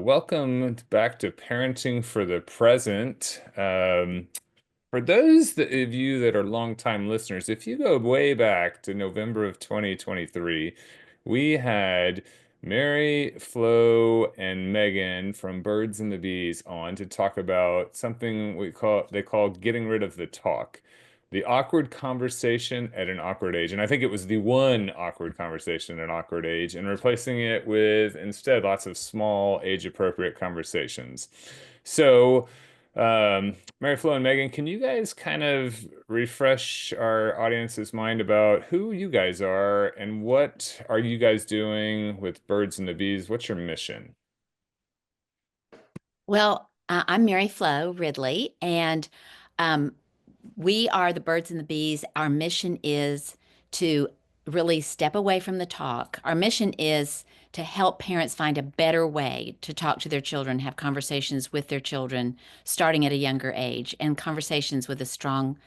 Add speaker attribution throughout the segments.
Speaker 1: Welcome back to Parenting for the Present. For those of you that are longtime listeners, if you go way back to November of 2023, we had Mary, Flo, and Megan from Birds and the Bees on to talk about something they call getting rid of the talk. The awkward conversation at an awkward age. And I think it was the one awkward conversation at an awkward age, and replacing it with instead lots of small age appropriate conversations. So, Mary Flo and Megan, can you guys kind of refresh our audience's mind about who you guys are and what are you guys doing with Birds and the Bees? What's your mission?
Speaker 2: Well, I'm Mary Flo Ridley, and um, we are the Birds and the Bees. Our mission is to really step away from the talk. Our mission is to help parents find a better way to talk to their children, have conversations with their children starting at a younger age, and conversations with a strong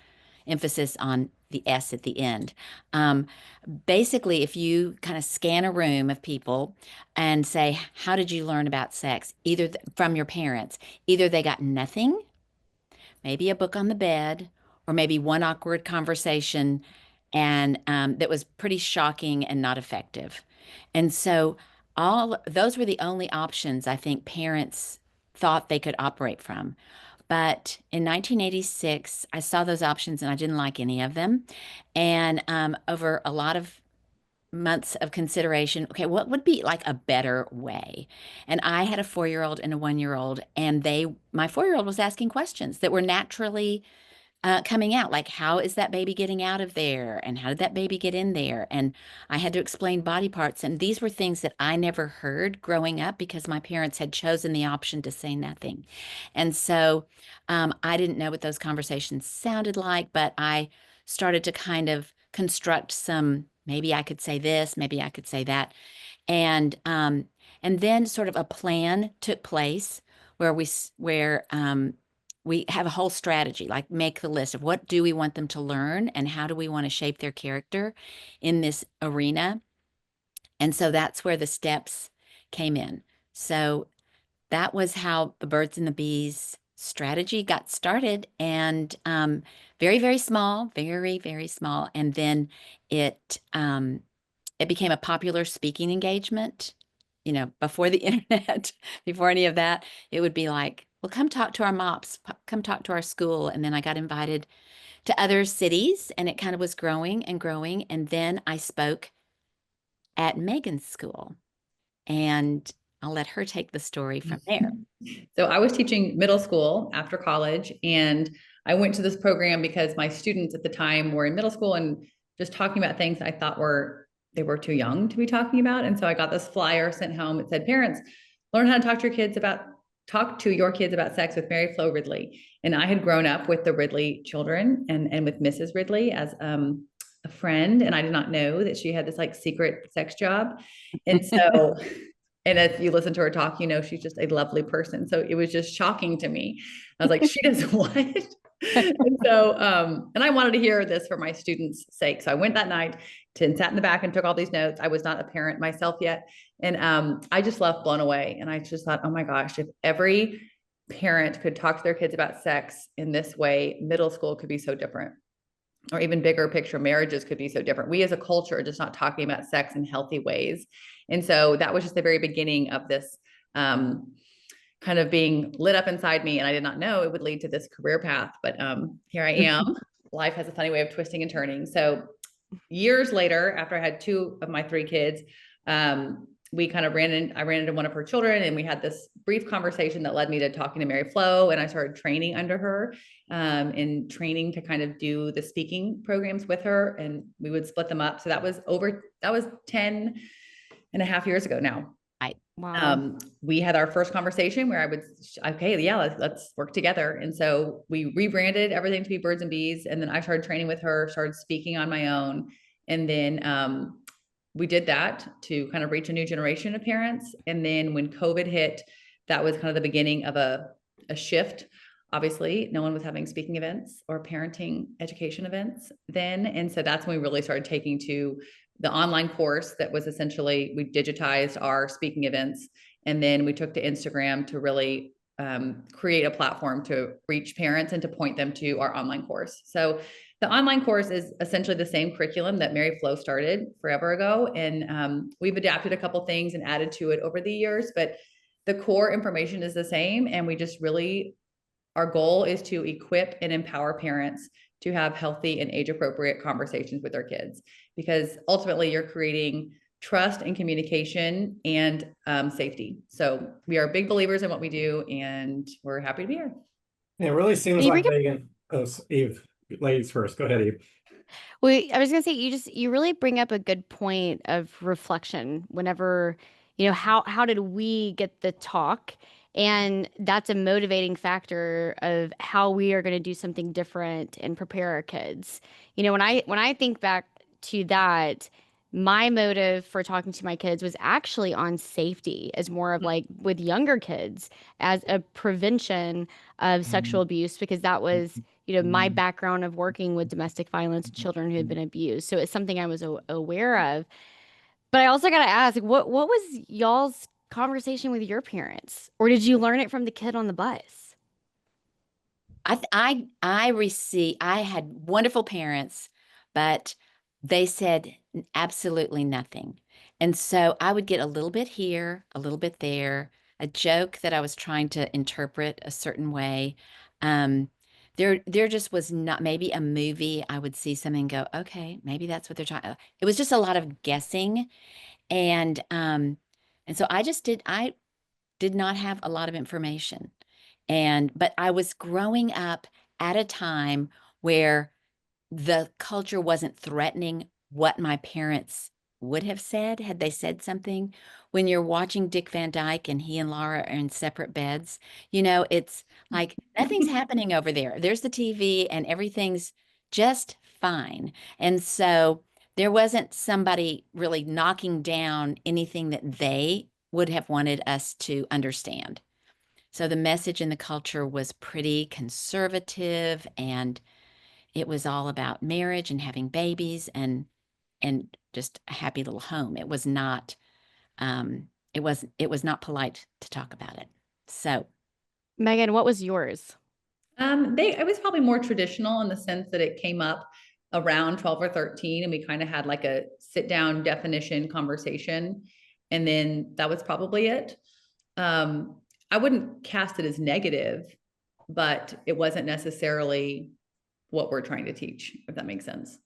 Speaker 2: emphasis on the S at the end. Um, Basically, if you kind of scan a room of people and say, how did you learn about sex? Either from your parents, either they got nothing, maybe a book on the bed, or maybe one awkward conversation and that was pretty shocking and not effective. And so all those were the only options I think parents thought they could operate from. But in 1986, I saw those options and I didn't like any of them. And over a lot of months of consideration, okay, what would be like a better way? And I had a 4-year-old and a 1-year-old, and my 4-year-old was asking questions that were naturally coming out, like how is that baby getting out of there, and how did that baby get in there? And I had to explain body parts, and these were things that I never heard growing up because my parents had chosen the option to say nothing. And so I didn't know what those conversations sounded like, but I started to kind of construct some, maybe I could say this, maybe I could say that. And then sort of a plan took place where we have a whole strategy, like make the list of what do we want them to learn and how do we want to shape their character in this arena. And so that's where the steps came in. So that was how the Birds and the Bees strategy got started, and very, very small, very, very small. And then it became a popular speaking engagement. Before the internet, before any of that, it would be like, well, come talk to our MOPS, come talk to our school. And then I got invited to other cities, and it kind of was growing and growing. And then I spoke at Megan's school, and I'll let her take the story from there.
Speaker 3: So I was teaching middle school after college, and I went to this program because my students at the time were in middle school and just talking about things I thought they were too young to be talking about. And so I got this flyer sent home that said, "Parents, learn how to talk to your kids about sex with Mary Flo Ridley." And I had grown up with the Ridley children and with Mrs. Ridley as a friend, and I did not know that she had this like secret sex job. And so and if you listen to her talk, she's just a lovely person. So it was just shocking to me. I was like, she does what? And so, and I wanted to hear this for my students' sake. So I went that night and sat in the back and took all these notes. I was not a parent myself yet. And I just left blown away. And I just thought, oh my gosh, if every parent could talk to their kids about sex in this way, middle school could be so different. Or even bigger picture, marriages could be so different. We as a culture are just not talking about sex in healthy ways. And so that was just the very beginning of this kind of being lit up inside me. And I did not know it would lead to this career path, but here I am. Life has a funny way of twisting and turning. So years later, after I had 2 of my 3 kids, we kind of I ran into one of her children, and we had this brief conversation that led me to talking to Mary Flo, and I started training under her, in training to kind of do the speaking programs with her, and we would split them up. So that was 10 and a half years ago now.
Speaker 2: Wow.
Speaker 3: We had our first conversation where I would, okay, yeah, let's work together. And so we rebranded everything to be Birds and Bees. And then I started training with her, started speaking on my own. And then, we did that to kind of reach a new generation of parents. And then when COVID hit, that was kind of the beginning of a shift. Obviously, no one was having speaking events or parenting education events then. And so that's when we really started taking to the online course that was essentially, we digitized our speaking events And then we took to Instagram to really create a platform to reach parents and to point them to our online course. So the online course is essentially the same curriculum that Mary Flo started forever ago. And we've adapted a couple things and added to it over the years, but the core information is the same. And we just really, our goal is to equip and empower parents to have healthy and age appropriate conversations with their kids, because ultimately you're creating trust and communication and safety. So we are big believers in what we do, and we're happy to be here.
Speaker 4: It really seems like Megan. Oh, Eve, ladies first. Go ahead, Eve.
Speaker 5: Well, I was gonna say you really bring up a good point of reflection whenever, how did we get the talk? And that's a motivating factor of how we are going to do something different and prepare our kids. When I think back to that, my motive for talking to my kids was actually on safety, as more of like with younger kids as a prevention of sexual abuse, because that was my background of working with domestic violence, children who had been abused. So it's something I was aware of. But I also got to ask, what was y'all's conversation with your parents? Or did you learn it from the kid on the bus?
Speaker 2: I had wonderful parents, but they said absolutely nothing. And so I would get a little bit here, a little bit there, a joke that I was trying to interpret a certain way. There just was not, maybe a movie, I would see something and go, okay, maybe that's what they're trying. It was just a lot of guessing. And so I did not have a lot of information. But I was growing up at a time where the culture wasn't threatening what my parents would have said had they said something. When you're watching Dick Van Dyke and he and Laura are in separate beds, it's like nothing's happening over there. There's the TV and everything's just fine. And so there wasn't somebody really knocking down anything that they would have wanted us to understand. So the message in the culture was pretty conservative, and it was all about marriage and having babies and just a happy little home. It was not it was not polite to talk about it. So
Speaker 5: Megan, what was yours?
Speaker 3: It was probably more traditional in the sense that it came up around 12 or 13, and we kind of had like a sit down definition conversation. And then that was probably it. I wouldn't cast it as negative, but it wasn't necessarily what we're trying to teach, if that makes sense.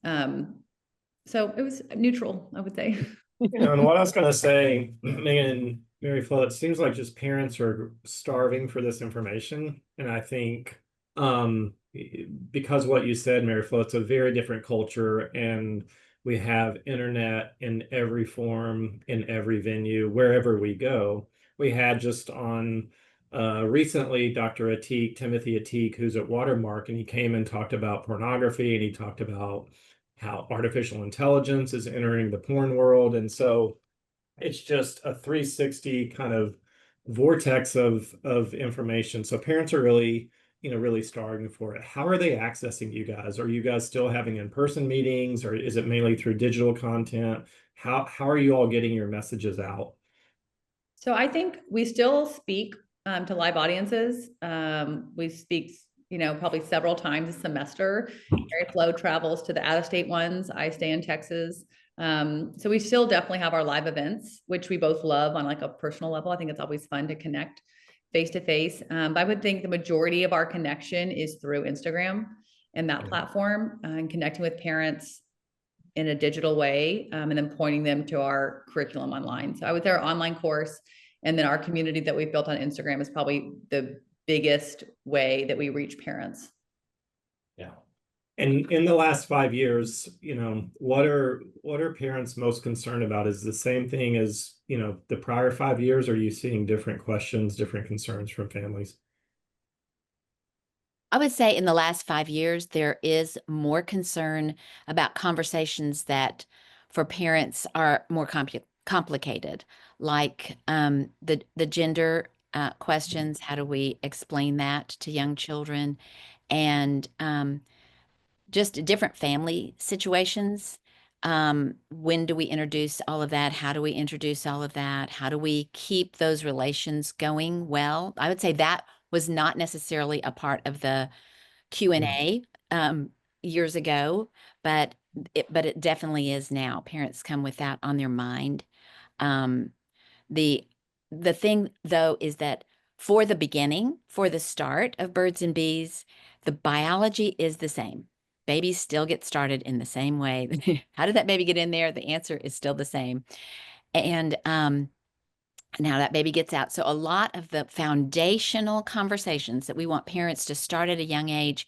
Speaker 3: So it was neutral, I would say.
Speaker 4: And what I was going to say, Megan and Mary Flo, it seems like just parents are starving for this information. And I think because what you said, Mary Flo, it's a very different culture, and we have internet in every form, in every venue, wherever we go. We had just on recently Dr. Timothy Atik, who's at Watermark, and he came and talked about pornography, and he talked about how artificial intelligence is entering the porn world. And so it's just a 360 kind of vortex of information. So parents are really, really starving for it. How are they accessing you guys? Are you guys still having in-person meetings, or is it mainly through digital content? How are you all getting your messages out?
Speaker 3: So I think we still speak to live audiences. We speak, probably several times a semester. Mary Flo travels to the out-of-state ones. I stay in Texas. So we still definitely have our live events, which we both love on like a personal level. I think it's always fun to connect face to face. But I would think the majority of our connection is through Instagram and that platform, and connecting with parents in a digital way, and then pointing them to our curriculum online. So I would say our online course, and then our community that we've built on Instagram is probably the biggest way that we reach parents.
Speaker 4: Yeah. And in the last 5 years, what are parents most concerned about? Is the same thing as, the prior 5 years? Or are you seeing different questions, different concerns from families?
Speaker 2: I would say in the last 5 years, there is more concern about conversations that for parents are more complicated, like the gender questions. How do we explain that to young children? And just different family situations. When do we introduce all of that? How do we introduce all of that? How do we keep those relations going well? I would say that was not necessarily a part of the Q&A years ago, but it definitely is now. Parents come with that on their mind. Um, the the thing though is that for the beginning, for the start of birds and bees, the biology is the same. Babies still get started in the same way. How did that baby get in there? The answer is still the same. And now that baby gets out. So a lot of the foundational conversations that we want parents to start at a young age,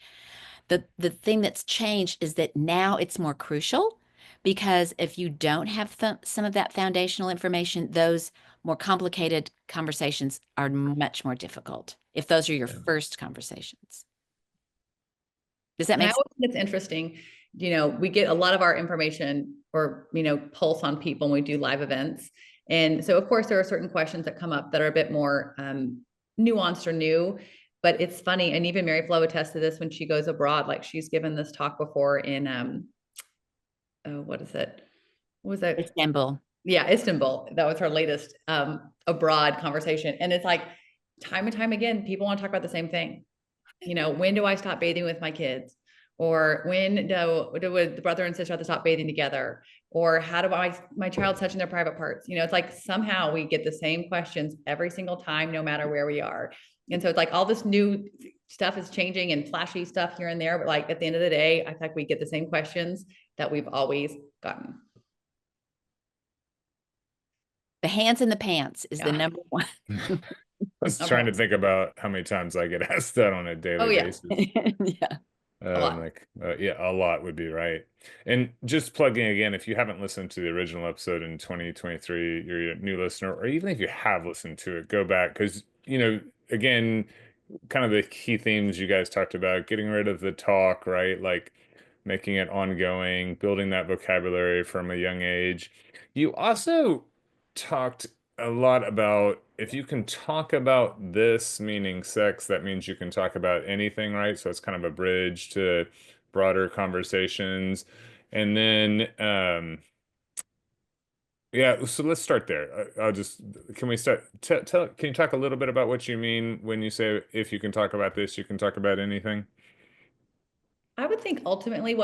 Speaker 2: the thing that's changed is that now it's more crucial because if you don't have some of that foundational information, those more complicated conversations are much more difficult if those are your first conversations. Does that
Speaker 3: And I
Speaker 2: make sense?
Speaker 3: always think it's interesting. We get a lot of our information or, pulse on people when we do live events. And so, of course, there are certain questions that come up that are a bit more nuanced or new. But it's funny, and even Mary Flo attested to this when she goes abroad. Like she's given this talk before in what is it? What was it?
Speaker 2: Istanbul.
Speaker 3: Yeah, Istanbul. That was her latest abroad conversation. And it's like time and time again, people want to talk about the same thing. When do I stop bathing with my kids? Or when do the brother and sister have to stop bathing together? Or how do my child's touching their private parts? It's like somehow we get the same questions every single time, no matter where we are. And so it's like all this new stuff is changing and flashy stuff here and there. But like at the end of the day, I think we get the same questions that we've always gotten.
Speaker 2: The hands in the pants is the number one.
Speaker 1: I was trying to think about how many times I get asked that on a daily basis.
Speaker 2: Yeah.
Speaker 3: A lot.
Speaker 1: Yeah, a lot would be right. And just plugging again, if you haven't listened to the original episode in 2023, you're a new listener, or even if you have listened to it, go back because, again, kind of the key themes you guys talked about, getting rid of the talk, right? Like making it ongoing, building that vocabulary from a young age. You also talked a lot about if you can talk about this, meaning sex, that means you can talk about anything, right? So it's kind of a bridge to broader conversations. And then, yeah, so let's start there. Can we start? Can you talk a little bit about what you mean when you say if you can talk about this, you can talk about anything?
Speaker 3: I would think ultimately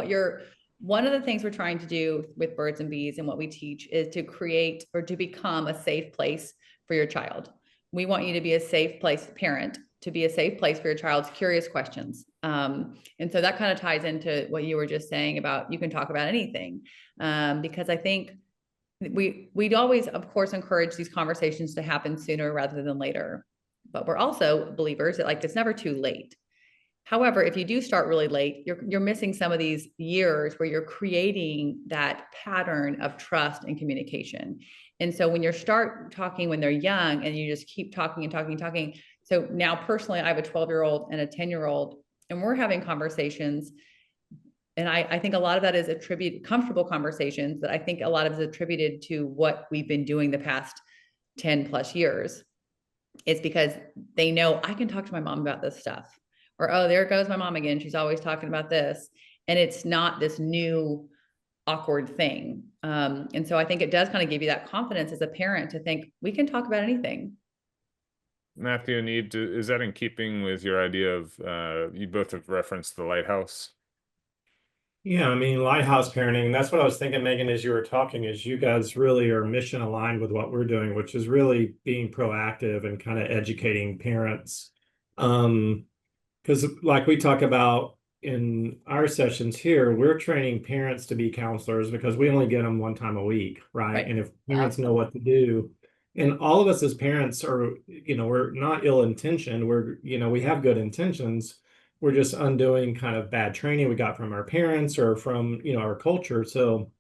Speaker 3: one of the things we're trying to do with birds and bees and what we teach is to create or to become a safe place for your child. We want you to be a safe place, parent, to be a safe place for your child's curious questions. And so that kind of ties into what you were just saying about you can talk about anything. Because I think we'd always, of course, encourage these conversations to happen sooner rather than later. But we're also believers that like it's never too late. However, if you do start really late, you're missing some of these years where you're creating that pattern of trust and communication. And so when you start talking when they're young and you just keep talking and talking and talking. So now personally, I have a 12-year-old and a 10-year-old, and we're having conversations. And I think a lot of that is comfortable conversations that I think a lot of it is attributed to what we've been doing the past 10 plus years. It's because they know I can talk to my mom about this stuff. Or, oh, there goes my mom again. She's always talking about this. And it's not this new awkward thing. And so I think it does kind of give you that confidence as a parent to think we can talk about anything.
Speaker 1: Matthew, is that in keeping with your idea of, you both have referenced the lighthouse?
Speaker 4: Yeah, I mean, lighthouse parenting, that's what I was thinking, Megan, as you were talking, is you guys really are mission aligned with what we're doing, which is really being proactive and kind of educating parents. Because like we talk about in our sessions here, we're training parents to be counselors because we only get them one time a week, right? And if parents know what to do, and all of us as parents are, we're not ill-intentioned. We have good intentions. We're just undoing kind of bad training we got from our parents or from, our culture. So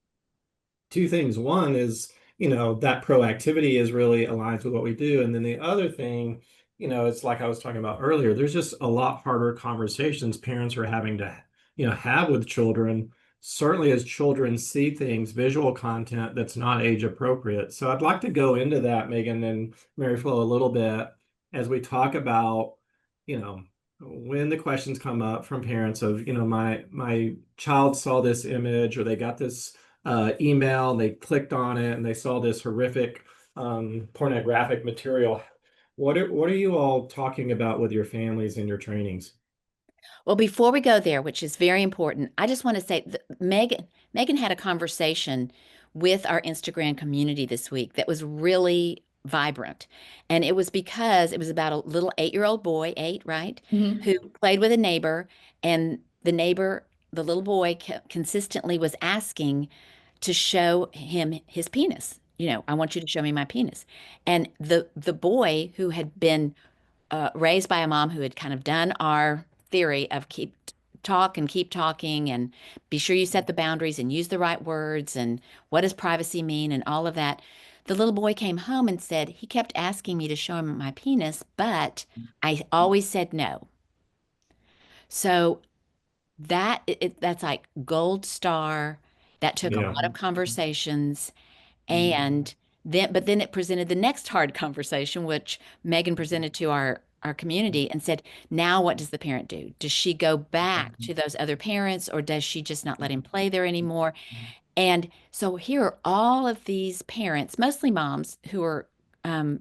Speaker 4: two things. One is, that proactivity is really aligns with what we do. And then the other thing, it's like I was talking about earlier, there's just a lot harder conversations parents are having to, have with children, certainly as children see things, visual content that's not age appropriate. So I'd like to go into that, Megan and Mary Flo, a little bit as we talk about, when the questions come up from parents of, my child saw this image or they got this email, and they clicked on it and they saw this horrific pornographic material. What are you all talking about with your families and your trainings?
Speaker 2: Well, before we go there, which is very important, I just want to say that Megan had a conversation with our Instagram community this week that was really vibrant. And it was because it was about a little 8-year-old boy, 8, right,
Speaker 3: Mhm.
Speaker 2: who played with a neighbor, and the neighbor, the little boy consistently was asking to show him his penis. I want you to show me my penis. And the boy who had been raised by a mom who had kind of done our theory of keep talking and be sure you set the boundaries and use the right words and what does privacy mean and all of that. The little boy came home and said he kept asking me to show him my penis, but I always said no. So that's like gold star. That took a
Speaker 4: Yeah.
Speaker 2: lot of conversations. But then it presented the next hard conversation, which Megan presented to our community and said, now what does the parent do? Does she go back to those other parents or does she just not let him play there anymore? And so here are all of these parents, mostly moms, who are um,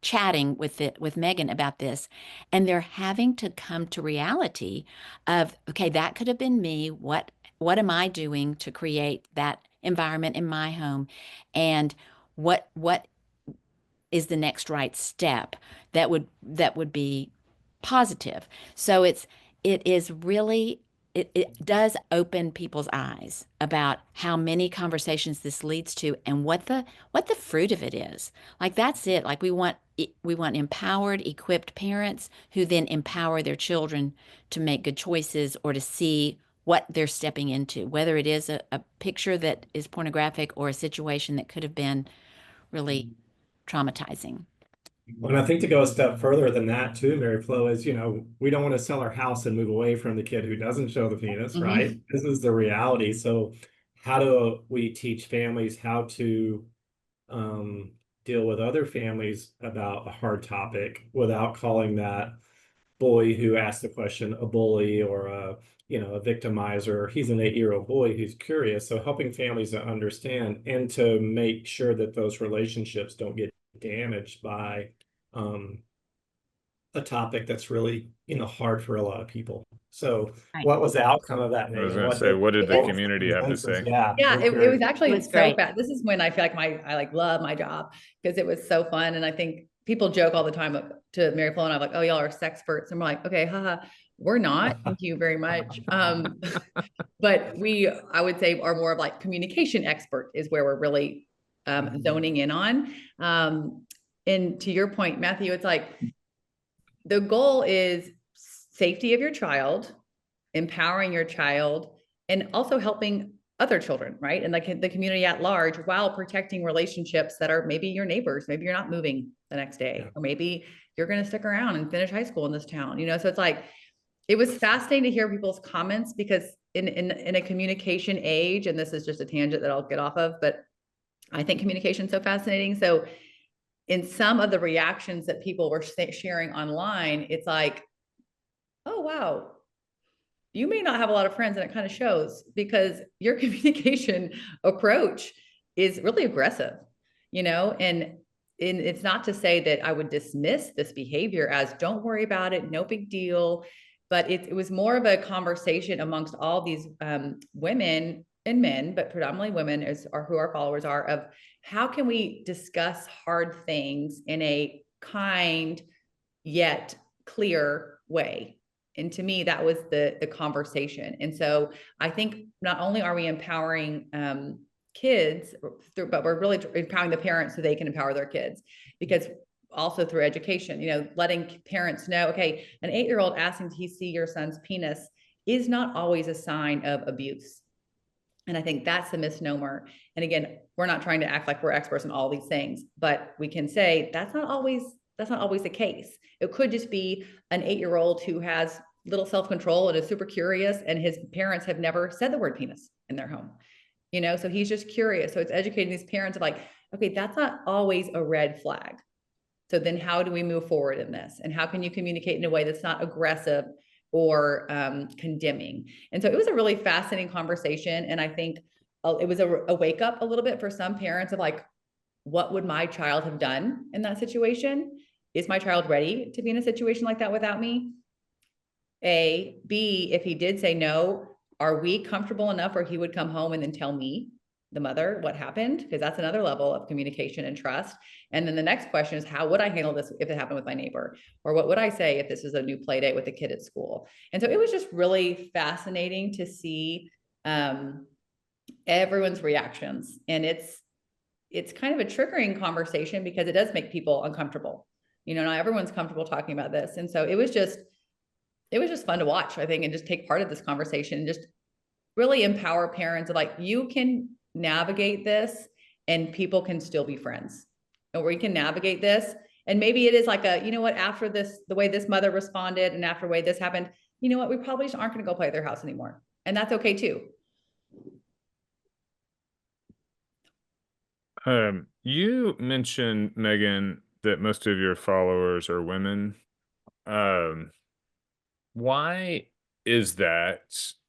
Speaker 2: chatting with Megan about this, and they're having to come to reality of, okay, that could have been me. What am I doing to create that environment in my home? And what is the next right step that would be positive. So it is really it does open people's eyes about how many conversations this leads to and what the fruit of it is. Like that's it. Like we want empowered, equipped parents who then empower their children to make good choices or to see what they're stepping into, whether it is a picture that is pornographic or a situation that could have been really traumatizing.
Speaker 4: Well, and I think to go a step further than that too, Mary Flo, is, we don't want to sell our house and move away from the kid who doesn't show the penis, right?
Speaker 3: Mhm.
Speaker 4: This is the reality. So how do we teach families how to um, deal with other families about a hard topic without calling that boy who asked the question a bully or a victimizer? He's an 8-year-old boy who's curious. So helping families to understand and to make sure that those relationships don't get damaged by um, a topic that's really, hard for a lot of people. So
Speaker 2: Right.
Speaker 4: what was the outcome of that,
Speaker 1: I was
Speaker 4: Megan?
Speaker 1: going to say, what did the
Speaker 3: It
Speaker 4: What was the
Speaker 1: community have to
Speaker 4: consensus?
Speaker 1: say?
Speaker 4: Yeah,
Speaker 3: Yeah,
Speaker 4: we're
Speaker 3: it was
Speaker 4: curious.
Speaker 3: actually
Speaker 2: It was
Speaker 3: so
Speaker 2: great.
Speaker 3: fast. This is when I feel like I like love my job because it was so fun. And I think people joke all the time to Mary Flo and I'm like, oh, y'all are sexperts. And we're like, okay, haha, we're not. Thank you very much. But I would say, are more of like communication expert is where we're really zoning in on. And to your point, Matthew, it's like the goal is safety of your child, empowering your child, and also helping other children, right? And like the community at large while protecting relationships that are maybe your neighbors. Maybe you're not moving the next day, or maybe you're going to stick around and finish high school in this town, So it's like, it was fascinating to hear people's comments because in a communication age, and this is just a tangent that I'll get off of, but I think communication is so fascinating. So in some of the reactions that people were sharing online, it's like, oh, wow, you may not have a lot of friends, and it kind of shows because your communication approach is really aggressive, and it's not to say that I would dismiss this behavior as don't worry about it, no big deal. But it was more of a conversation amongst all these women and men, but predominantly women are who our followers are, of how can we discuss hard things in a kind yet clear way. And to me, that was the conversation. And so I think not only are we empowering kids, but we're really empowering the parents so they can empower their kids. Because also through education, letting parents know, okay, an 8-year-old asking to see your son's penis is not always a sign of abuse. And I think that's the misnomer. And again, we're not trying to act like we're experts in all these things, but we can say that's not always the case. It could just be an 8-year-old who has little self-control and is super curious, and his parents have never said the word penis in their home. So he's just curious. So it's educating these parents of like, okay, that's not always a red flag. So then how do we move forward in this? And how can you communicate in a way that's not aggressive or condemning? And so it was a really fascinating conversation. And I think it was a wake up a little bit for some parents of like, what would my child have done in that situation? Is my child ready to be in a situation like that without me? A, B, if he did say no, are we comfortable enough where he would come home and then tell me, the mother, what happened? Because that's another level of communication and trust. And then the next question is, how would I handle this if it happened with my neighbor? Or what would I say if this was a new play date with a kid at school? And so it was just really fascinating to see everyone's reactions. And it's kind of a triggering conversation because it does make people uncomfortable. You know, not everyone's comfortable talking about this. And so it was just fun to watch, I think, and just take part of this conversation and just really empower parents of like, you can navigate this and people can still be friends, or we can navigate this. And maybe it is like a, you know what, after this, the way this mother responded and after the way this happened, you know what, we probably just aren't going to go play at their house anymore. And that's okay too.
Speaker 1: You mentioned, Megan, that most of your followers are women. Um, why is that?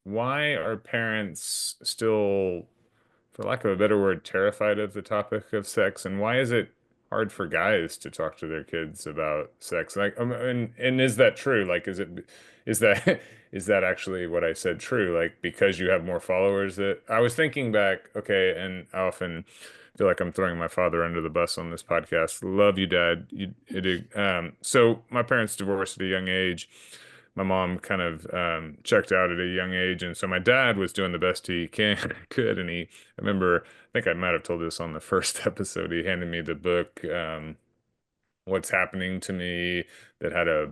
Speaker 1: Why are parents still, for lack of a better word, terrified of the topic of sex? And why is it hard for guys to talk to their kids about sex? Like, and is that true? Like, is that is that actually what I said true? Like, because you have more followers that I was thinking back, okay, and I often feel like I'm throwing my father under the bus on this podcast. Love you, Dad. So my parents divorced at a young age. My mom kind of checked out at a young age, and so my dad was doing the best he could. And I remember, I think I might have told this on the first episode. He handed me the book, "What's Happening to Me," that had a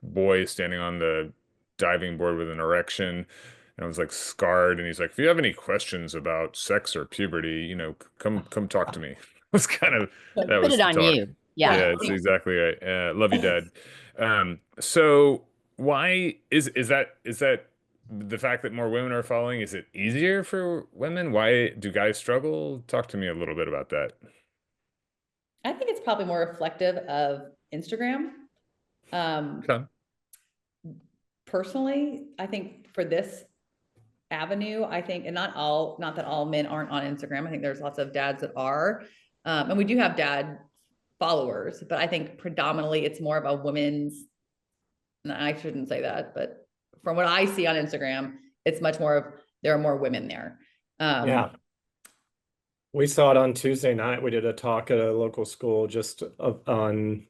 Speaker 1: boy standing on the diving board with an erection. And I was like scarred. And he's like, "If you have any questions about sex or puberty, come talk to me." It was kind of that
Speaker 2: Put
Speaker 1: was
Speaker 2: it
Speaker 1: the
Speaker 2: on
Speaker 1: talk.
Speaker 2: you. Yeah.
Speaker 1: Yeah, it's exactly right. Love you, Dad. So why is that the fact that more women are following? Is it easier for women? Why do guys struggle? Talk to me a little bit about that.
Speaker 3: I think it's probably more reflective of Instagram.
Speaker 1: Okay.
Speaker 3: Personally, I think for this avenue, I think, and not that all men aren't on Instagram. I think there's lots of dads that are. And we do have dad followers, but I think predominantly it's more of a women's, and I shouldn't say that, but from what I see on Instagram, it's much more of, there are more women there.
Speaker 4: Yeah. We saw it on Tuesday night. We did a talk at a local school just on,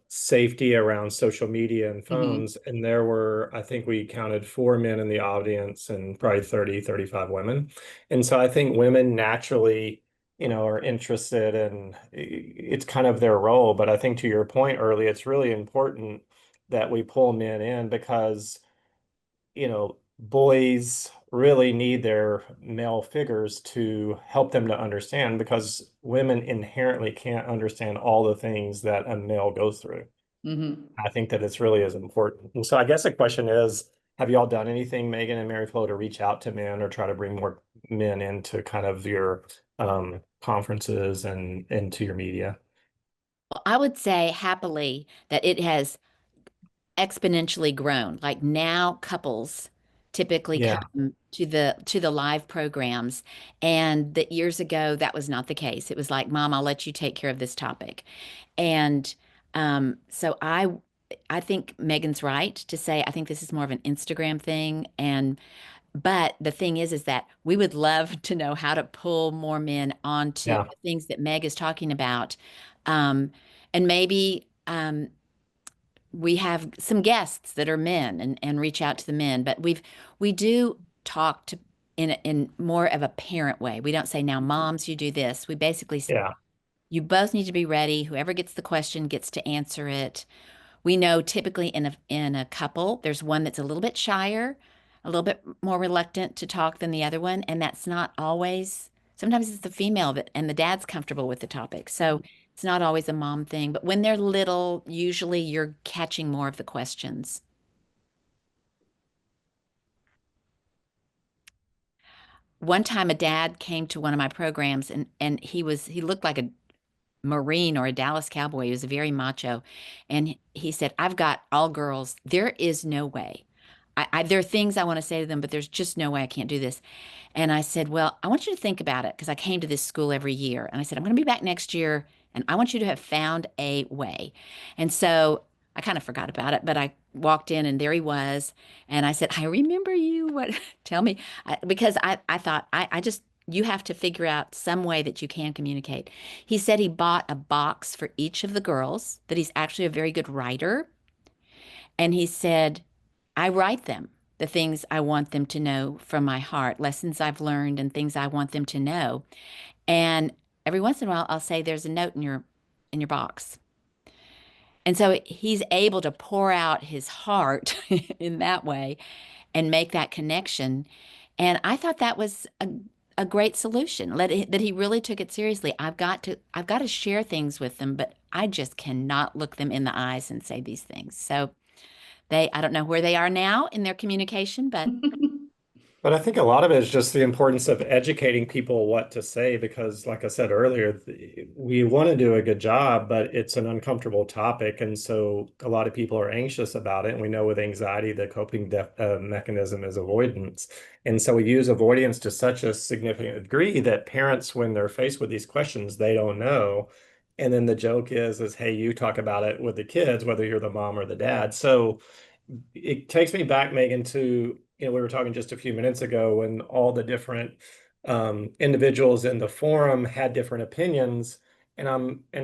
Speaker 4: safety around social media and phones. And there were, I think we counted 4 men in the audience and probably 35 women. And so I think women naturally, are interested, and it's kind of their role. But I think to your point early, it's really important that we pull men in because boys really need their male figures to help them to understand, because women inherently can't understand all the things that a male goes through. I think that it's really as important. And so I guess the question is, have y'all done anything, Megan and Mary Flo, to reach out to men or try to bring more men into kind of your conferences and into your media?
Speaker 2: Well, I would say happily that it has exponentially grown. Like now couples typically
Speaker 4: Yeah.
Speaker 2: come to the live programs, and that years ago that was not the case. It was like, "Mom, I'll let you take care of this topic." And so I think Megan's right to say I think this is more of an Instagram thing. And but the thing is that we would love to know how to pull more men onto
Speaker 4: Yeah.
Speaker 2: the things that Meg is talking about. Um, and maybe we have some guests that are men, and reach out to the men, but we do talk to in more of a parent way. We don't say, "Now moms, you do this." We basically say,
Speaker 4: Yeah.
Speaker 2: you both need to be ready. Whoever gets the question gets to answer it. We know typically in a couple, there's one that's a little bit shyer, a little bit more reluctant to talk than the other one, and that's not always. Sometimes it's the female that, and the dad's comfortable with the topic. So it's not always a mom thing, but when they're little, usually you're catching more of the questions. One time a dad came to one of my programs, and he looked like a Marine or a Dallas Cowboy. He was very macho. And he said, "I've got all girls. There is no way there are things I want to say to them, but there's just no way I can't do this. And I said, well, I want you to think about it because I came to this school every year. And I said, I'm going to be back next year and I want you to have found a way. And so I kind of forgot about it, but I walked in and there he was. And I said, I remember you. What? Tell me. Because I thought, I just, you have to figure out some way that you can communicate. He said he bought a box for each of the girls, that he's actually a very good writer. And he said, I write them the things I want them to know from my heart, lessons I've learned and things I want them to know. And every once in a while I'll say there's a note in your box. And so he's able to pour out his heart in that way and make that connection. And I thought that was a great solution. That he really took it seriously. I've got to share things with them, but I just cannot look them in the eyes and say these things. So I don't know where they are now in their communication, but
Speaker 4: But I think a lot of it is just the importance of educating people what to say, because, like I said earlier, we want to do a good job, but it's an uncomfortable topic. And so a lot of people are anxious about it. And we know with anxiety, the coping mechanism is avoidance. And so we use avoidance to such a significant degree that parents, when they're faced with these questions, they don't know. And then the joke is, hey, you talk about it with the kids, whether you're the mom or the dad. So it takes me back, Megan, to, we were talking just a few minutes ago when all the different individuals in the forum had different opinions. And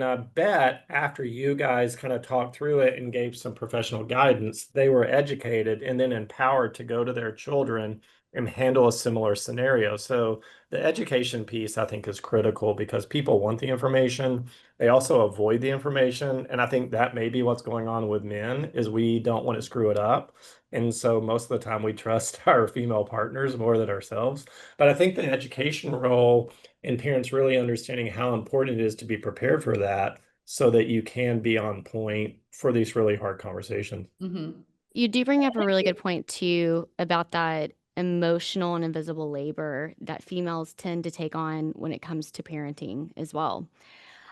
Speaker 4: I bet after you guys kind of talked through it and gave some professional guidance, they were educated and then empowered to go to their children and handle a similar scenario. So the education piece, I think, is critical because people want the information. They also avoid the information. And I think that may be what's going on with men is we don't want to screw it up. And so most of the time we trust our female partners more than ourselves. But I think the education role and parents really understanding how important it is to be prepared for that so that you can be on point for these really hard conversations.
Speaker 3: Mm-hmm.
Speaker 5: You do bring up a really good point too about that emotional and invisible labor that females tend to take on when it comes to parenting as well.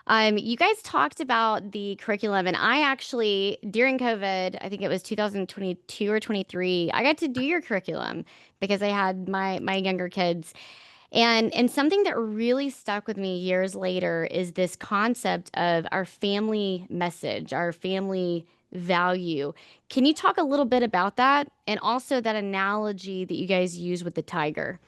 Speaker 5: You guys talked about the curriculum, and I actually, during COVID, I think it was 2022 or 23, I got to do your curriculum because I had my younger kids. And something that really stuck with me years later is this concept of our family message, our family value. Can you talk a little bit about that? And also that analogy that you guys use with the tiger?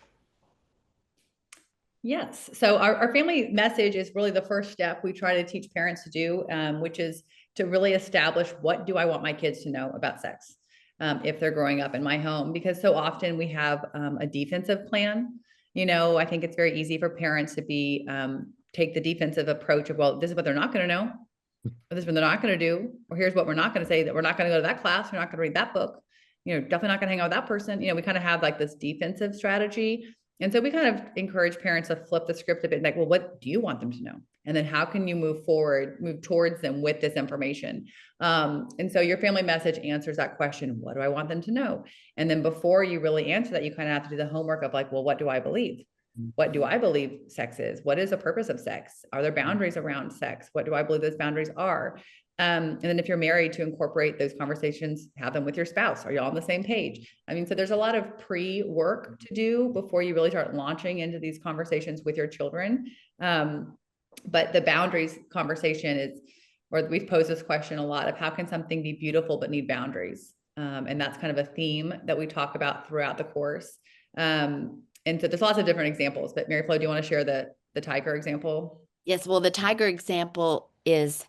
Speaker 3: Yes. So our family message is really the first step we try to teach parents to do, which is to really establish what do I want my kids to know about sex if they're growing up in my home, because so often we have a defensive plan. I think it's very easy for parents to be take the defensive approach of, well, this is what they're not going to know, or this is what they're not going to do, or here's what we're not going to say, that we're not going to go to that class, we're not going to read that book, definitely not going to hang out with that person. We kind of have like this defensive strategy. And so we kind of encourage parents to flip the script a bit, like, well, what do you want them to know? And then how can you move towards them with this information? And so your family message answers that question. What do I want them to know? And then before you really answer that, you kind of have to do the homework of like, well, what do I believe? What do I believe sex is? What is the purpose of sex? Are there boundaries around sex? What do I believe those boundaries are? And then if you're married, to incorporate those conversations, have them with your spouse. Are you all on the same page? I mean, so there's a lot of pre-work to do before you really start launching into these conversations with your children. But the boundaries conversation is, or we've posed this question a lot of, how can something be beautiful but need boundaries? And that's kind of a theme that we talk about throughout the course. And so there's lots of different examples, but Mary Flo, do you want to share the tiger example?
Speaker 2: yes, well, the tiger example is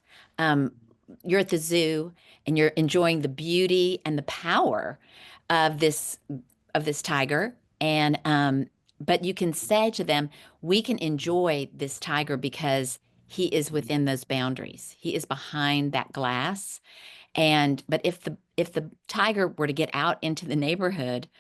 Speaker 2: you're at the zoo and you're enjoying the beauty and the power of this tiger. And but you can say to them, we can enjoy this tiger because he is within those boundaries. He is behind that glass. And but if the tiger were to get out into the neighborhood,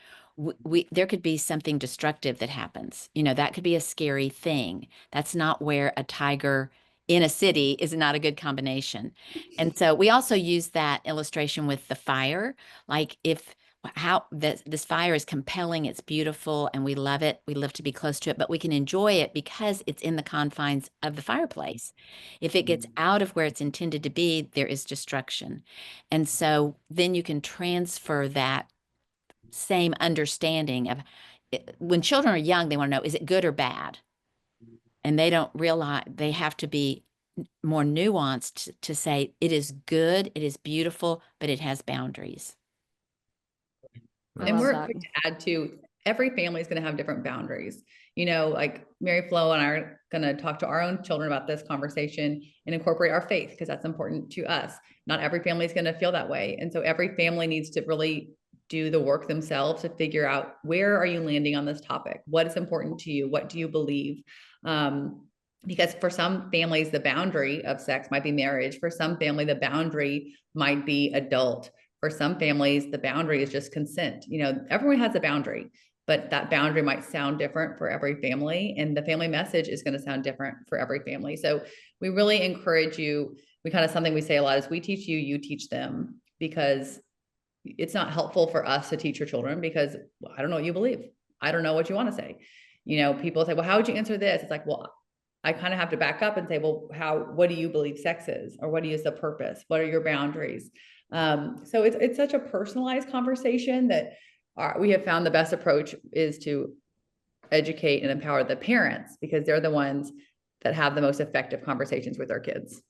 Speaker 2: there could be something destructive that happens. That could be a scary thing. That's not where a tiger in a city is not a good combination. And so we also use that illustration with the fire. Like if how this fire is compelling, it's beautiful, and we love it. We love to be close to it, but we can enjoy it because it's in the confines of the fireplace. If it gets out of where it's intended to be, there is destruction. And so then you can transfer that same understanding of when children are young, they want to know, is it good or bad? And they don't realize they have to be more nuanced to say it is good, it is beautiful, but it has boundaries.
Speaker 5: I
Speaker 3: And
Speaker 5: love
Speaker 3: we're
Speaker 5: that.
Speaker 3: quick to add to every family is going to have different boundaries. You know, like Mary Flo and I are going to talk to our own children about this conversation and incorporate our faith because that's important to us. Not every family is going to feel that way. And so every family needs to really do the work themselves to figure out, where are you landing on this topic? What is important to you? What do you believe? Because for some families, the boundary of sex might be marriage. For some family, the boundary might be adult. For some families, the boundary is just consent. You know, everyone has a boundary, but that boundary might sound different for every family. And the family message is going to sound different for every family. So we really encourage you. We kind of, something we say a lot is, we teach you, you teach them, because it's not helpful for us to teach your children because I don't know what you believe. I don't know what you want to say. You know, people say, well, how would you answer this? It's like, well, I kind of have to back up and say, well, what do you believe sex is? Or what is the purpose? What are your boundaries? So it's such a personalized conversation that we have found the best approach is to educate and empower the parents, because they're the ones that have the most effective conversations with their kids.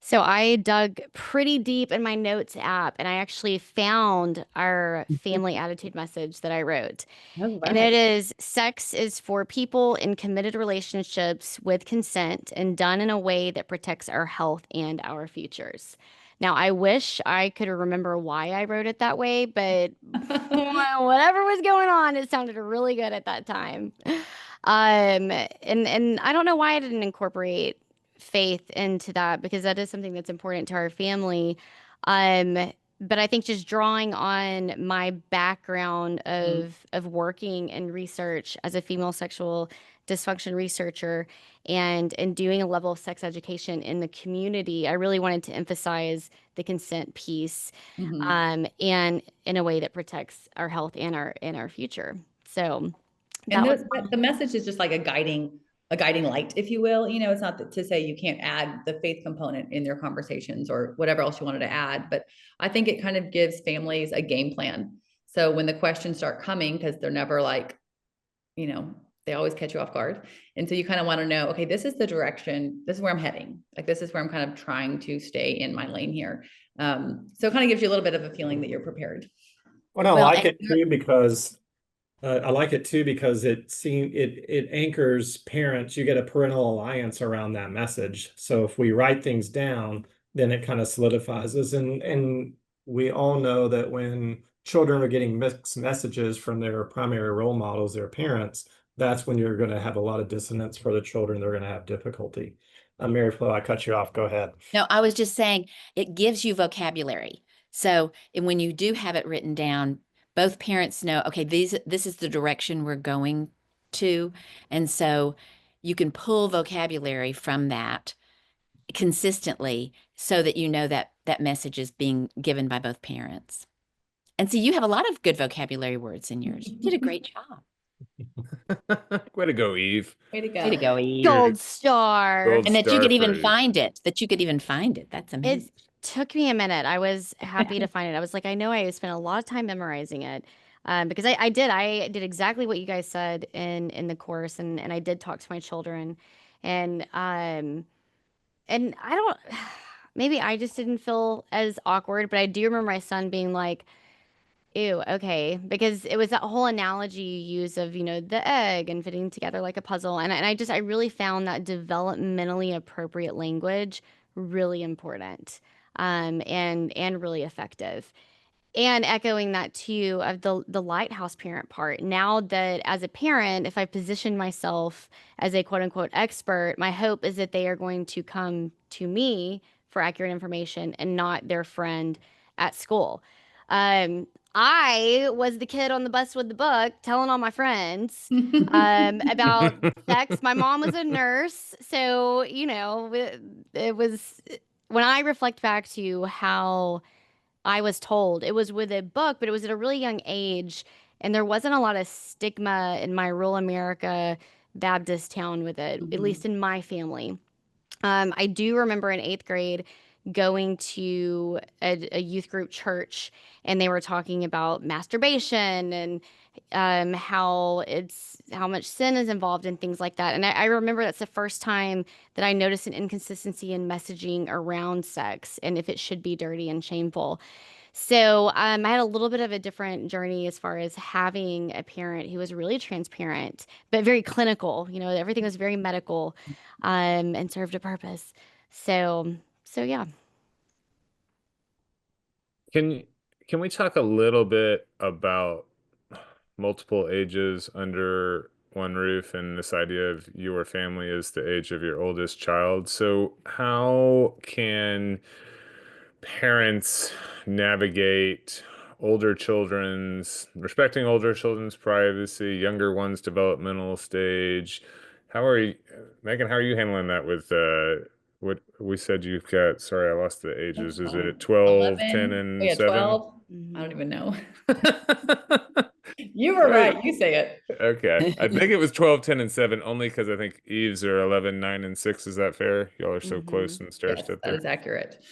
Speaker 5: So I dug pretty deep in my notes app and I actually found our family attitude message that I wrote. And it is, sex is for people in committed relationships with consent and done in a way that protects our health and our futures. Now, I wish I could remember why I wrote it that way, but whatever was going on, it sounded really good at that time. And I don't know why I didn't incorporate faith into that, because that is something that's important to our family. But I think just drawing on my background of working in research as a female sexual dysfunction researcher and doing a level of sex education in the community, I really wanted to emphasize the consent piece, and in a way that protects our health and our future. So
Speaker 3: And
Speaker 5: that was
Speaker 3: the message is just like a guiding light, if you will. You know, it's not to say you can't add the faith component in their conversations or whatever else you wanted to add, but I think it kind of gives families a game plan. So when the questions start coming, because they're never like, you know, they always catch you off guard. And so you kind of want to know, okay, this is the direction, this is where I'm heading. Like, this is where I'm kind of trying to stay in my lane here. So it kind of gives you a little bit of a feeling that you're prepared.
Speaker 4: Well, I
Speaker 2: Well,
Speaker 4: like it too because it anchors parents. You get a parental alliance around that message. So if we write things down, then it kind of solidifies us. And we all know that when children are getting mixed messages from their primary role models, their parents, that's when you're going to have a lot of dissonance for the children. They're going to have difficulty. Mary Flo, I cut you off. Go ahead.
Speaker 2: No, I was just saying it gives you vocabulary. So and when you do have it written down, both parents know, okay, this is the direction we're going to. And so you can pull vocabulary from that consistently so that you know that that message is being given by both parents. And so you have a lot of good vocabulary words in yours. You did a great job.
Speaker 1: Way to go, Eve.
Speaker 3: Way to go.
Speaker 2: Way to go, Eve.
Speaker 5: gold star.
Speaker 1: Gold
Speaker 2: And that you
Speaker 1: star
Speaker 2: could
Speaker 1: for
Speaker 2: even
Speaker 1: Eve.
Speaker 2: find it, that you could even find it. That's
Speaker 5: It
Speaker 2: amazing.
Speaker 5: took me a minute. I was happy to find it. I was like, I know I spent a lot of time memorizing it, because I did exactly what you guys said in the course, and I did talk to my children, and and I don't, maybe I just didn't feel as awkward, but I do remember my son being like, ew, okay, because it was that whole analogy you use of, you know, the egg and fitting together like a puzzle. And I really found that developmentally appropriate language really important, and really effective. And echoing that too of the lighthouse parent part. Now that as a parent, if I position myself as a quote unquote expert, my hope is that they are going to come to me for accurate information and not their friend at school. Um, I was the kid on the bus with the book telling all my friends about sex. My mom was a nurse, so you know it was, when I reflect back to how I was told. It was with a book, but it was at a really young age. And there wasn't a lot of stigma in my rural America Baptist town with it, at least in my family. I do remember in eighth grade going to a youth group church, and they were talking about masturbation and how much sin is involved and things like that. And I remember that's the first time that I noticed an inconsistency in messaging around sex and if it should be dirty and shameful. So I had a little bit of a different journey as far as having a parent who was really transparent, but very clinical. You know, everything was very medical, and served a purpose. So yeah.
Speaker 1: Can can we talk a little bit about multiple ages under one roof and this idea of your family is the age of your oldest child? So how can parents navigate respecting older children's privacy, younger ones' developmental stage? How are you, Megan, how are you handling that with what we said you've got? Sorry, I lost the ages. Is it 12, 10,
Speaker 3: 11. Oh,
Speaker 1: and
Speaker 3: yeah,
Speaker 1: 7?
Speaker 3: 12. I don't even know. You were
Speaker 1: Right.
Speaker 3: right. You say it.
Speaker 1: Okay. I think it was 12, 10, and 7, only because I think Eve's are 11, 9, and 6. Is that fair? Y'all are so close and stair
Speaker 3: Yes,
Speaker 1: step
Speaker 3: that
Speaker 1: there.
Speaker 3: is accurate.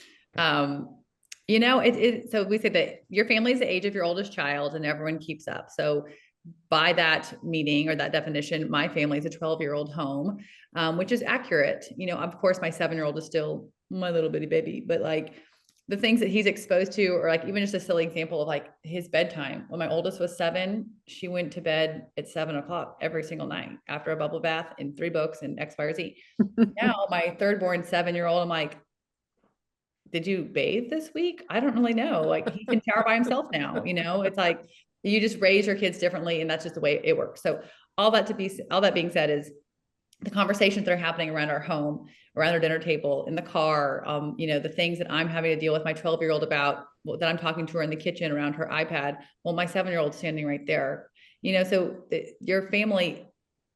Speaker 3: You know, so we say that your family is the age of your oldest child and everyone keeps up. So by that meaning or that definition, my family is a 12-year-old home, which is accurate. You know, of course, my 7-year-old is still my little bitty baby, but like the things that he's exposed to, or like even just a silly example of like his bedtime. When my oldest was 7, she went to bed at 7 o'clock every single night after a bubble bath and 3 books and X, Y, or Z. Now my third born 7-year-old, I'm like, did you bathe this week? I don't really know. Like he can shower by himself now, you know, it's like you just raise your kids differently and that's just the way it works. So all that being said is the conversations that are happening around our home, around our dinner table, in the car, you know, the things that I'm having to deal with my 12-year-old about, that I'm talking to her in the kitchen around her iPad. Well, my 7-year-old standing right there, you know, so your family,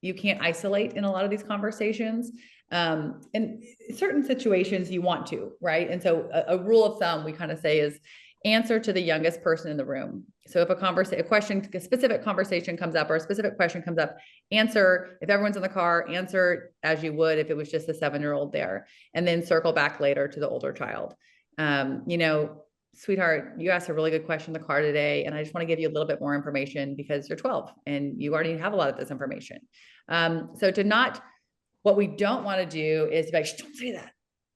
Speaker 3: you can't isolate in a lot of these conversations. In certain situations you want to, right? And so a rule of thumb we kind of say is answer to the youngest person in the room. So if a specific conversation comes up or a specific question comes up, answer. If everyone's in the car, answer as you would if it was just the 7-year-old there, and then circle back later to the older child. You know, sweetheart, you asked a really good question in the car today, and I just want to give you a little bit more information because you're 12 and you already have a lot of this information. So what we don't want to do is be like, don't say that.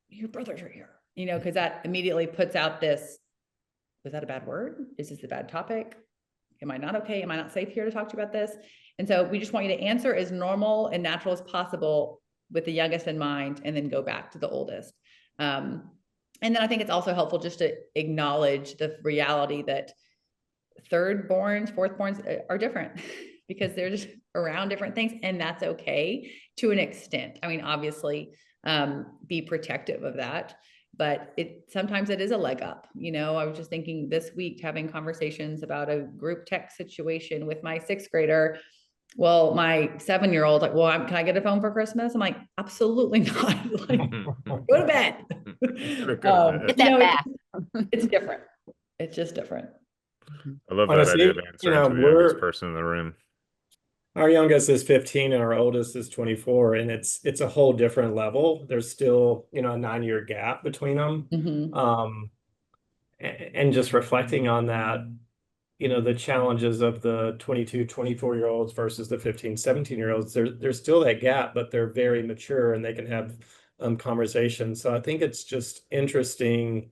Speaker 3: Your brothers are here, you know, because that immediately puts out this, was that a bad word? Is this a bad topic? Am I not okay? Am I not safe here to talk to you about this? And so we just want you to answer as normal and natural as possible with the youngest in mind, and then go back to the oldest. And then I think it's also helpful just to acknowledge the reality that third borns, fourth borns are different because they're just around different things, and that's okay to an extent. I mean, obviously, be protective of that, but sometimes it is a leg up. You know, I was just thinking this week, having conversations about a group text situation with my 6th grader. Well, my 7-year-old, like, well, can I get a phone for Christmas? I'm like, absolutely not. Like, go to bed.
Speaker 2: Get that back.
Speaker 3: It's different. It's just different.
Speaker 1: I love that
Speaker 4: Honestly,
Speaker 1: idea of answering to the youngest
Speaker 4: we're
Speaker 1: person in the room.
Speaker 4: our youngest is 15 and our oldest is 24, and it's a whole different level. There's still, a 9-year gap between them. And just reflecting on that, the challenges of the 22, 24-year-olds versus the 15, 17-year-olds, there's still that gap, but they're very mature and they can have conversations. So I think it's just interesting,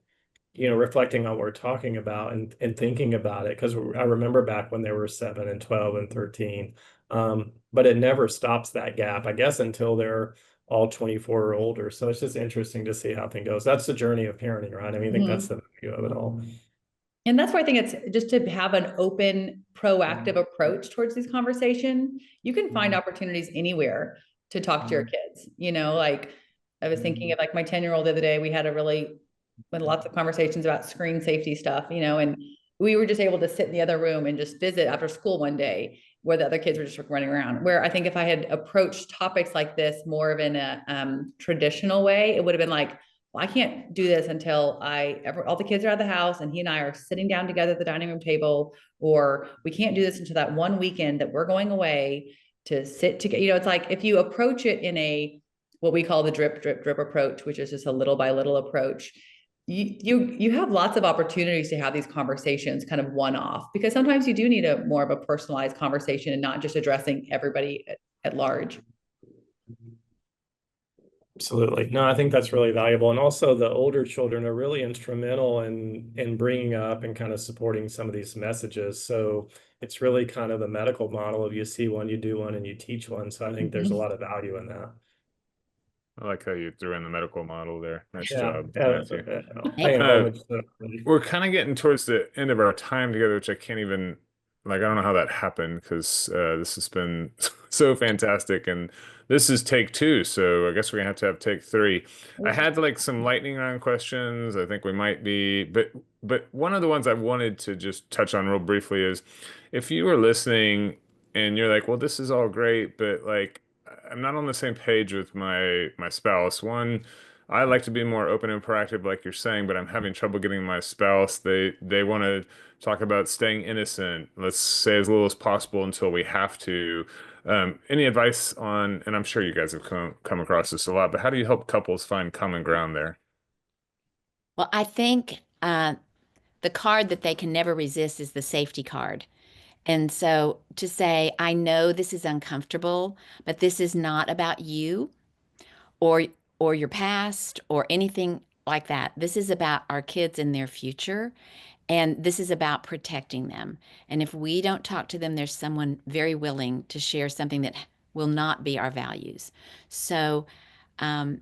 Speaker 4: reflecting on what we're talking about and thinking about it, because I remember back when they were 7 and 12 and 13. But it never stops that gap, I guess, until they're all 24 or older. So it's just interesting to see how things goes. That's the journey of parenting, right? I mean, I think that's the value of it all.
Speaker 3: And that's why I think it's just to have an open, proactive approach towards these conversations. You can find opportunities anywhere to talk to your kids. Like I was thinking of like my 10-year-old the other day, we had lots of conversations about screen safety stuff, and we were just able to sit in the other room and just visit after school one day where the other kids were just running around. Where I think if I had approached topics like this more of in a traditional way, it would have been like, well, I can't do this until all the kids are out of the house and he and I are sitting down together at the dining room table, or we can't do this until that one weekend that we're going away to sit together. It's like if you approach it in what we call the drip, drip, drip approach, which is just a little by little approach, you have lots of opportunities to have these conversations kind of one off, because sometimes you do need a more of a personalized conversation and not just addressing everybody at large.
Speaker 4: Absolutely. No, I think that's really valuable. And also the older children are really instrumental in bringing up and kind of supporting some of these messages. So it's really kind of the medical model of you see one, you do one, and you teach one. So I think there's a lot of value in that.
Speaker 1: I like how you threw in the medical model there. Nice
Speaker 4: Yeah.
Speaker 1: job, Matthew.
Speaker 4: Paying homage to
Speaker 1: We're kind of getting towards the end of our time together, which I can't even, like, I don't know how that happened because this has been so fantastic. And this is take two, so I guess we're gonna have to have take three. I had like some lightning round questions. I think we might be, but one of the ones I wanted to just touch on real briefly is if you were listening and you're like, well, this is all great, but like I'm not on the same page with my spouse. One, I like to be more open and proactive, like you're saying, but I'm having trouble getting my spouse. They want to talk about staying innocent. Let's say as little as possible until we have to. Any advice on, and I'm sure you guys have come across this a lot, but how do you help couples find common ground there?
Speaker 2: Well, I think the card that they can never resist is the safety card. And so to say, I know this is uncomfortable, but this is not about you or or your past or anything like that. This is about our kids and their future, and this is about protecting them. And if we don't talk to them, there's someone very willing to share something that will not be our values. So, um,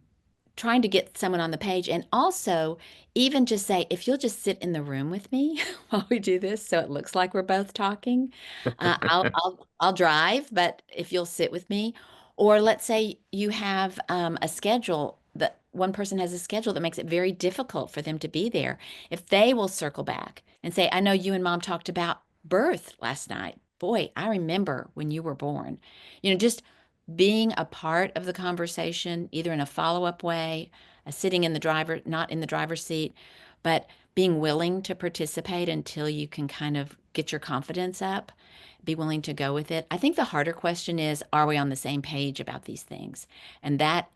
Speaker 2: trying to get someone on the page, and also even just say, if you'll just sit in the room with me while we do this so it looks like we're both talking, I'll drive, but if you'll sit with me. Or let's say you have a schedule that one person has a schedule that makes it very difficult for them to be there. If they will circle back and say, I know you and mom talked about birth last night. Boy, I remember when you were born. Just being a part of the conversation, either in a follow-up way, sitting in the driver, not in the driver's seat, but being willing to participate until you can kind of get your confidence up, be willing to go with it. I think the harder question is, are we on the same page about these things? And that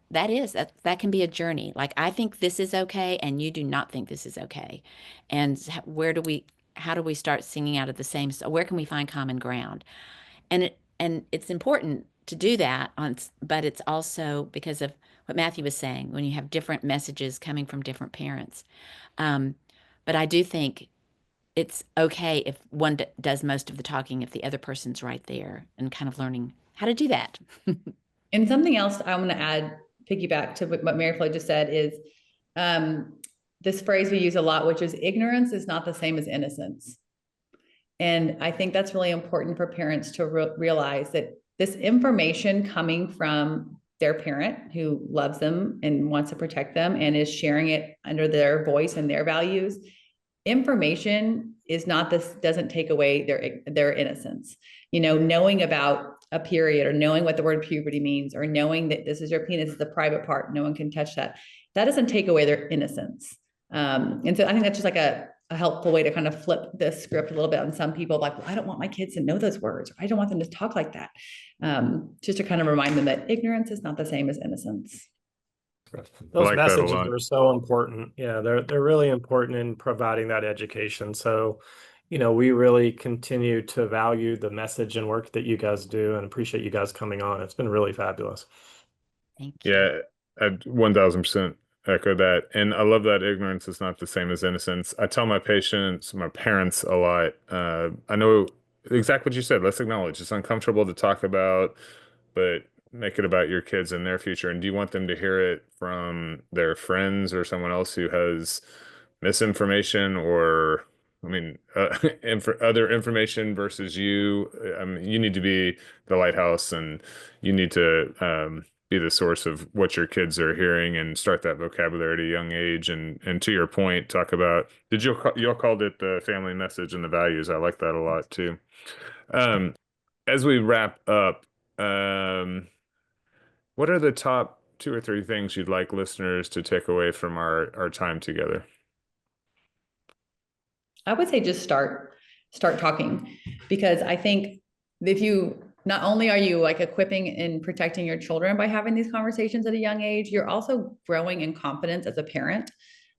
Speaker 2: can be a journey. Like, I think this is okay, and you do not think this is okay. And how do we start singing out of the same, so where can we find common ground? And it's important to do that but it's also because of what Matthew was saying, when you have different messages coming from different parents. Um, but I do think it's okay if one does most of the talking if the other person's right there, and kind of learning how to do that.
Speaker 3: And something else I want to add, piggyback to what Mary Flo just said, is this phrase we use a lot, which is ignorance is not the same as innocence. And I think that's really important for parents to realize that this information coming from their parent who loves them and wants to protect them and is sharing it under their voice and their values, information is not this, doesn't take away their innocence. Knowing about a period, or knowing what the word puberty means, or knowing that this is your penis, is a private part, no one can touch that. That doesn't take away their innocence. And so I think that's just like a helpful way to kind of flip the script a little bit on some people, like, well, I don't want my kids to know those words, or I don't want them to talk like that. Just to kind of remind them that ignorance is not the same as innocence.
Speaker 4: Those
Speaker 1: like that a
Speaker 4: messages
Speaker 1: lot.
Speaker 4: are so important. Yeah, they're really important in providing that education. So, we really continue to value the message and work that you guys do, and appreciate you guys coming on. It's been really fabulous.
Speaker 2: Thank you.
Speaker 1: Yeah, I 1000% echo that. And I love that ignorance is not the same as innocence. I tell my patients, my parents a lot. I know exactly what you said. Let's acknowledge it's uncomfortable to talk about, but make it about your kids and their future. And do you want them to hear it from their friends or someone else who has misinformation, or, I mean, other information versus you? I mean, you need to be the lighthouse, and you need to be the source of what your kids are hearing, and start that vocabulary at a young age. And to your point, talk about, y'all called it the family message and the values. I like that a lot too. Um, as we wrap up, what are the top two or three things you'd like listeners to take away from our time together?
Speaker 3: I would say just start talking, because I think if you, not only are you like equipping and protecting your children by having these conversations at a young age, you're also growing in confidence as a parent.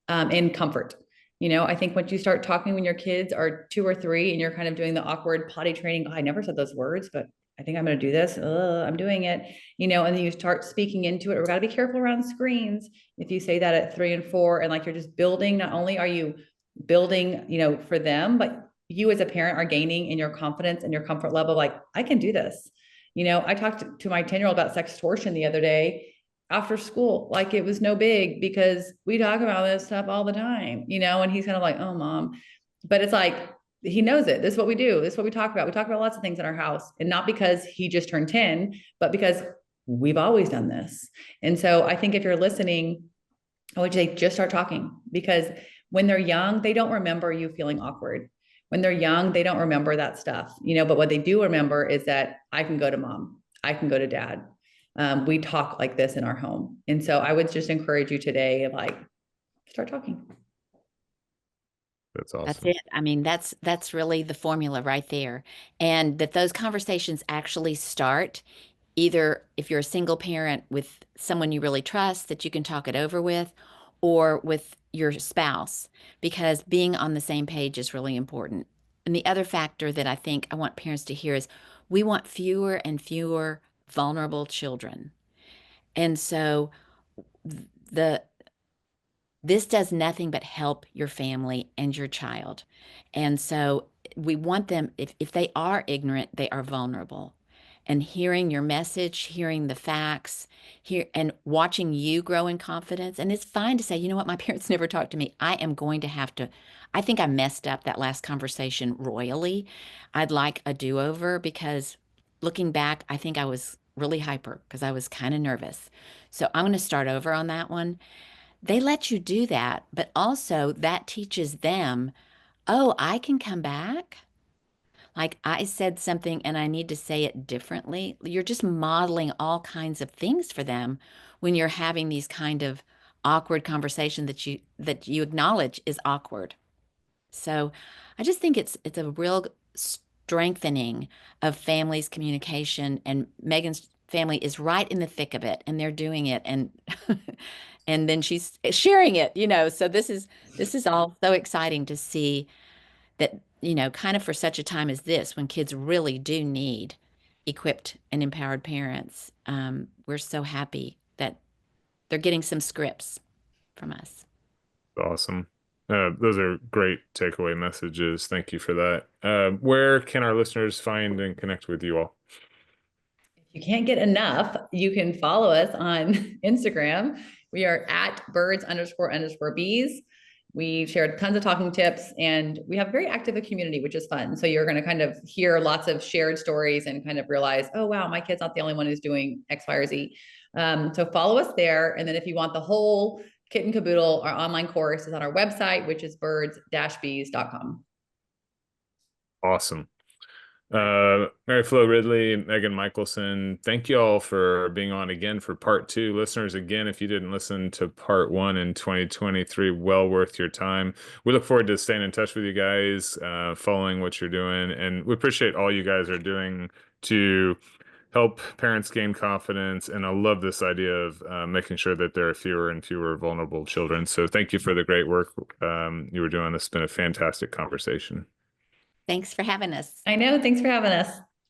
Speaker 3: and comfort. I think once you start talking when your kids are 2 or 3 and you're kind of doing the awkward potty training, I never said those words, but I think I'm going to do this. I'm doing it, and then you start speaking into it. We've got to be careful around screens. If you say that at 3 and 4, and like you're just building, not only are you building, for them, but you as a parent are gaining in your confidence and your comfort level. Like, I can do this. I talked to my 10-year-old about sextortion the other day after school, like it was no big, because we talk about this stuff all the time, and he's kind of like, oh, mom. But it's like, he knows it. This is what we do. This is what we talk about. We talk about lots of things in our house, and not because he just turned 10, but because we've always done this. And so I think if you're listening, I would say just start talking, because when they're young, they don't remember you feeling awkward. When they're young, they don't remember that stuff, but what they do remember is that I can go to mom, I can go to dad. We talk like this in our home. And so I would just encourage you today, like, start talking.
Speaker 1: That's awesome.
Speaker 2: That's it. I mean, that's really the formula right there. And that those conversations actually start either if you're a single parent with someone you really trust that you can talk it over with, or with your spouse, because being on the same page is really important. And the other factor that I think I want parents to hear is we want fewer and fewer vulnerable children. And so the this does nothing but help your family and your child. And so we want them, if they are ignorant, they are vulnerable. And hearing your message, hearing the facts, and watching you grow in confidence. And it's fine to say, you know what, my parents never talked to me. I am going to have to, I think I messed up that last conversation royally. I'd like a do-over, because looking back, I think I was really hyper because I was kind of nervous. So I'm going to start over on that one. They let you do that, but also that teaches them, oh, I can come back. Like, I said something and I need to say it differently. You're just modeling all kinds of things for them when you're having these kind of awkward conversation that you acknowledge is awkward. So I just think it's a real strengthening of families' communication, and Megan's family is right in the thick of it, and they're doing it, and and then she's sharing it, So this is all so exciting to see that, kind of for such a time as this, when kids really do need equipped and empowered parents. We're so happy that they're getting some scripts from us.
Speaker 1: Awesome. Those are great takeaway messages. Thank you for that. Where can our listeners find and connect with you all?
Speaker 3: If you can't get enough, you can follow us on Instagram. We are at birds__bees. We shared tons of talking tips, and we have very active a community, which is fun. So you're going to kind of hear lots of shared stories and kind of realize, oh, wow, my kid's not the only one who's doing X, Y, or Z. So follow us there. And then if you want the whole kit and caboodle, our online course is on our website, which is birds-bees.com.
Speaker 1: Awesome. Mary Flo Ridley, Megan Michelson, thank you all for being on again for part 2. Listeners, again, if you didn't listen to part 1 in 2023, well worth your time. We look forward to staying in touch with you guys, following what you're doing, and we appreciate all you guys are doing to help parents gain confidence. And I love this idea of making sure that there are fewer and fewer vulnerable children. So thank you for the great work you were doing. This has been a fantastic conversation.
Speaker 2: Thanks for having us.
Speaker 3: I know. Thanks for having us.